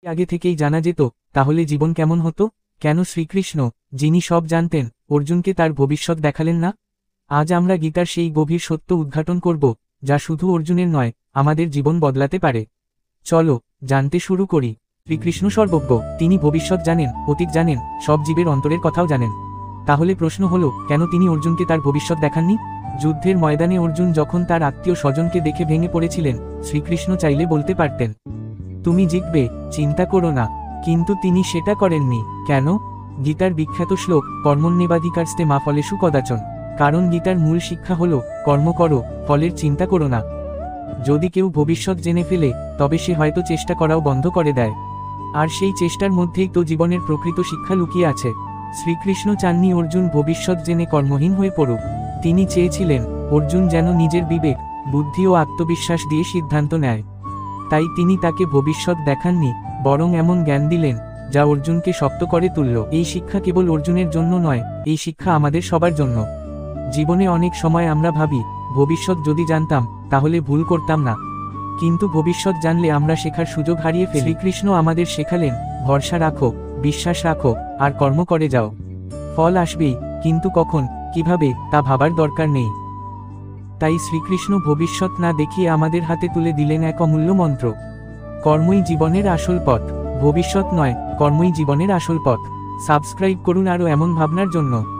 আগে থেকেই জানা যেত, তাহলে জীবন কেমন হতো? কেন শ্রীকৃষ্ণ, যিনি সব জানতেন, অর্জুনকে তার ভবিষ্যৎ দেখালেন না? আজ আমরা গীতার সেই গভীর সত্য উদ্ঘাটন করব, যা শুধু অর্জুনের নয়, আমাদের জীবন বদলাতে পারে। চলো জানতে শুরু করি। শ্রীকৃষ্ণ সর্বজ্ঞ, তিনি ভবিষ্যৎ জানেন, অতীত জানেন, সব জীবের অন্তরের কথাও জানেন। তাহলে প্রশ্ন হলো, কেন তিনি অর্জুনকে তার ভবিষ্যৎ দেখাননি? যুদ্ধের ময়দানে অর্জুন যখন তার আত্মীয় স্বজনকে দেখে ভেঙে পড়েছিলেন, শ্রীকৃষ্ণ চাইলে বলতে পারতেন, তুমি জিতবে, চিন্তা করো না। কিন্তু তিনি সেটা করেননি। কেন? গীতার বিখ্যাত শ্লোক, কর্মণ্যেবাধিকারস্তে মা ফলেষু কদাচন। কারণ গীতার মূল শিক্ষা হলো, কর্ম করো, ফলের চিন্তা করো না। যদি কেউ ভবিষ্যৎ জেনে ফেলে, তবে সে হয়তো চেষ্টা করাও বন্ধ করে দেয়। আর সেই চেষ্টার মধ্যেই তো জীবনের প্রকৃত শিক্ষা লুকিয়ে আছে। শ্রীকৃষ্ণ চাননি অর্জুন ভবিষ্যৎ জেনে কর্মহীন হয়ে পড়ুক। তিনি চেয়েছিলেন, অর্জুন যেন নিজের বিবেক, বুদ্ধি ও আত্মবিশ্বাস দিয়ে সিদ্ধান্ত নেয়। তাই তিনি তাকে ভবিষ্যৎ দেখাননি, বরং এমন জ্ঞান দিলেন, যা অর্জুনকে শক্ত করে তুলল। এই শিক্ষা কেবল অর্জুনের জন্য নয়, এই শিক্ষা আমাদের সবার জন্য। জীবনে অনেক সময় আমরা ভাবি, ভবিষ্যৎ যদি জানতাম, তাহলে ভুল করতাম না। কিন্তু ভবিষ্যৎ জানলে আমরা শেখার সুযোগ হারিয়ে ফেলি। শ্রীকৃষ্ণ আমাদের শেখালেন, ভরসা রাখো, বিশ্বাস রাখো, আর কর্ম করে যাও। ফল আসবেই, কিন্তু কখন, কিভাবে, তা ভাবার দরকার নেই। তাই শ্রীকৃষ্ণ ভবিষ্যৎ না দেখিয়ে আমাদের হাতে তুলে দিলেন এক অমূল্য মন্ত্র, কর্মই জীবনের আসল পথ। ভবিষ্যৎ নয়, কর্মই জীবনের আসল পথ। সাবস্ক্রাইব করুন আরও এমন ভাবনার জন্য।